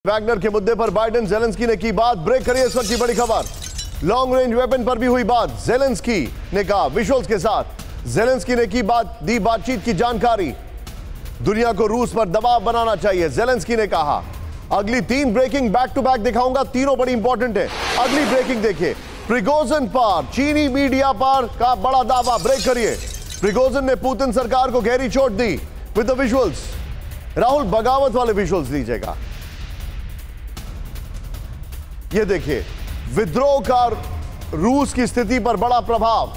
Wagner के मुद्दे पर बाइडेन ज़ेलेंस्की ने की बात। ब्रेक करिए इस वक्त की बड़ी खबर। लॉन्ग रेंज वेपन पर भी हुई बात। ज़ेलेंस्की ने कहा विजुअल्स के साथ ज़ेलेंस्की ने दी बातचीत की जानकारी। दुनिया को रूस पर दबाव बनाना चाहिए। ज़ेलेंस्की ने कहा अगली 3 ब्रेकिंग बैक टू बैक दिखाऊंगा, तीनों बड़ी इंपॉर्टेंट है। अगली ब्रेकिंग देखिए, प्रिगोजिन पर चीनी मीडिया पर का बड़ा दावा। ब्रेक करिए। प्रिगोजिन ने पुतिन सरकार को गहरी चोट दी विद द विजुअल्स। राहुल बगावत वाले विजुअल्स दीजिएगा। ये देखिए, विद्रोह का रूस की स्थिति पर बड़ा प्रभाव।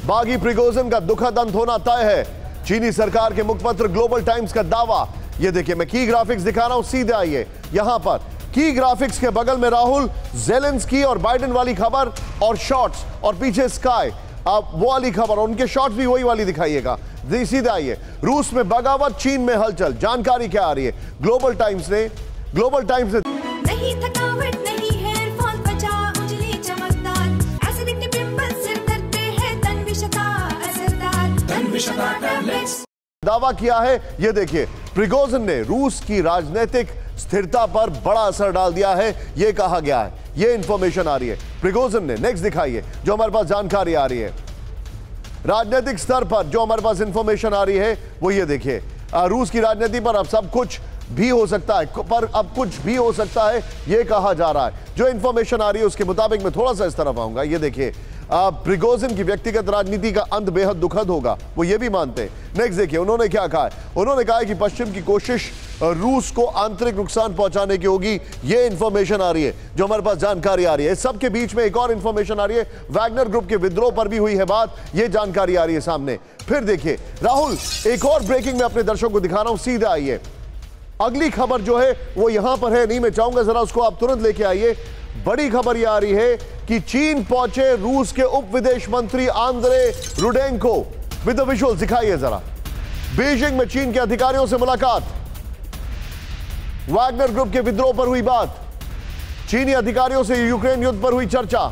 बागी प्रिगोजिन का दुखद अंत होना तय है, चीनी सरकार के मुखपत्र ग्लोबल टाइम्स का दावा। ये देखिए, मैं की ग्राफिक्स दिखा रहा हूं, सीधे आइए यहां पर। की ग्राफिक्स के बगल में राहुल ज़ेलेंस्की और बाइडेन वाली खबर और शॉट्स, और पीछे स्काई आप वो वाली खबर, और उनके शॉट्स भी वही वाली दिखाइएगा। सीधे आइए। रूस में बगावत, चीन में हलचल। जानकारी क्या आ रही है? ग्लोबल टाइम्स ने नहीं थकावट, नहीं हेयर फॉल, बचा उजली चमकदार, एसिडिटी पिंपल, सिर दर्द पे है तन्विशता असरदार, तन्विशता टैबलेट्स दावा किया है। यह देखिए, प्रिगोजिन ने रूस की राजनीतिक स्थिरता पर बड़ा असर डाल दिया है, यह कहा गया है। यह इंफॉर्मेशन आ रही है प्रिगोजिन ने। नेक्स्ट दिखाइए, जो हमारे पास जानकारी आ रही है राजनीतिक स्तर पर, जो हमारे पास इंफॉर्मेशन आ रही है वो ये देखिए। रूस की राजनीति पर अब सब कुछ भी हो सकता है, पर अब कुछ भी हो सकता है यह कहा जा रहा है। जो इंफॉर्मेशन आ रही है उसके मुताबिक मैं थोड़ा सा इस तरफ आऊंगा। ये देखिए, प्रिगोजिन की व्यक्तिगत राजनीति का अंत बेहद दुखद होगा, वो ये भी मानते हैं। नेक्स्ट देखिए, उन्होंने क्या कहा है। उन्होंने कहा है कि पश्चिम की कोशिश रूस को आंतरिक नुकसान पहुंचाने की होगी। ये इंफॉर्मेशन आ रही है, जो हमारे पास जानकारी आ रही है। इस सबके बीच में एक और इंफॉर्मेशन आ रही है, वैगनर ग्रुप के विद्रोह पर भी हुई है बात। ये जानकारी आ रही है सामने। फिर देखिए राहुल, एक और ब्रेकिंग में अपने दर्शकों को दिखा रहा हूं, सीधे आइए। अगली खबर जो है वो यहां पर है, नहीं मैं चाहूंगा जरा उसको आप तुरंत लेके आइए। बड़ी खबर यह आ रही है कि चीन पहुंचे रूस के उप विदेश मंत्री Andre Rudenko. With the visuals दिखाइए जरा। बीजिंग में चीन के अधिकारियों से मुलाकात। वैगनर ग्रुप के विद्रोह पर हुई बात। चीनी अधिकारियों से यूक्रेन युद्ध पर हुई चर्चा।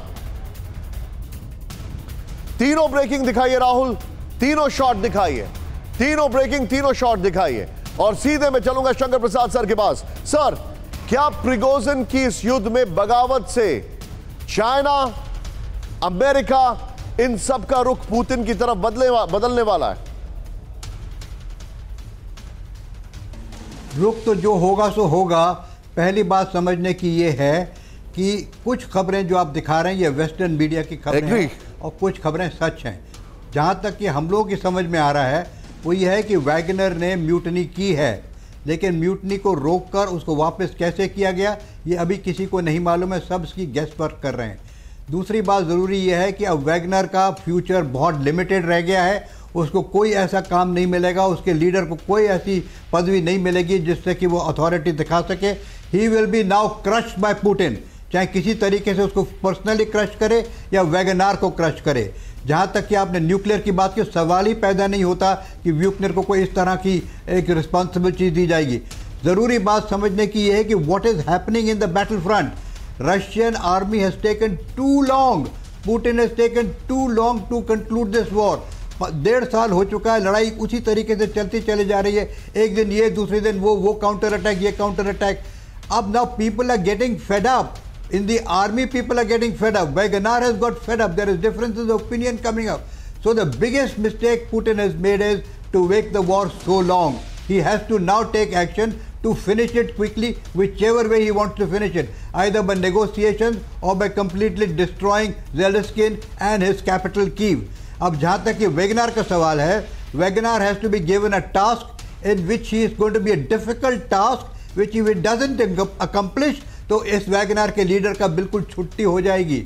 तीनों ब्रेकिंग दिखाइए राहुल, तीनों शॉट दिखाइए। तीनों ब्रेकिंग, तीनों शॉट दिखाइए। और सीधे मैं चलूंगा शंकर प्रसाद सर के पास। सर, क्या प्रिगोजिन की इस युद्ध में बगावत से चाइना, अमेरिका, इन सब का रुख पुतिन की तरफ बदलने वाला है? रुख तो जो होगा सो होगा। पहली बात समझने की ये है कि कुछ खबरें जो आप दिखा रहे हैं ये वेस्टर्न मीडिया की खबरें हैं और कुछ खबरें सच हैं। जहां तक कि हम लोगों की समझ में आ रहा है वो ये है कि वैगनर ने म्यूटनी की है, लेकिन म्यूटनी को रोककर उसको वापस कैसे किया गया ये अभी किसी को नहीं मालूम है। सब इसकी गेस वर्क कर रहे हैं। दूसरी बात ज़रूरी ये है कि अब वैगनर का फ्यूचर बहुत लिमिटेड रह गया है। उसको कोई ऐसा काम नहीं मिलेगा, उसके लीडर को कोई ऐसी पदवी नहीं मिलेगी जिससे कि वो अथॉरिटी दिखा सके। He will be now crushed bye Putin, चाहे किसी तरीके से उसको पर्सनली क्रश करे या वैगनर को क्रश करे। जहाँ तक कि आपने न्यूक्लियर की बात की, सवाल ही पैदा नहीं होता कि वैगनर को कोई इस तरह की एक रिस्पॉन्सिबल चीज़ दी जाएगी। ज़रूरी बात समझने की यह है कि what is happening in the battle front. Russian army has taken too long, Putin has taken too long to conclude this war. 1.5 साल हो चुका है, लड़ाई उसी तरीके से चलती चली जा रही है। एक दिन ये, दूसरे दिन वो काउंटर अटैक, ये काउंटर अटैक। अब now people are getting fed up. In the army, people are getting fed up. Wagner has got fed up. There is differences of opinion coming up. So the biggest mistake Putin has made is to make the war so long. He has to now take action to finish it quickly, whichever way he wants to finish it, either by negotiations or by completely destroying Zelensky and his capital Kyiv. अब जहाँ तक कि Wagner का सवाल है, Wagner has to be given a task in which he is going to be a difficult task, which if he doesn't accomplish तो इस Wagner के लीडर का बिल्कुल छुट्टी हो जाएगी।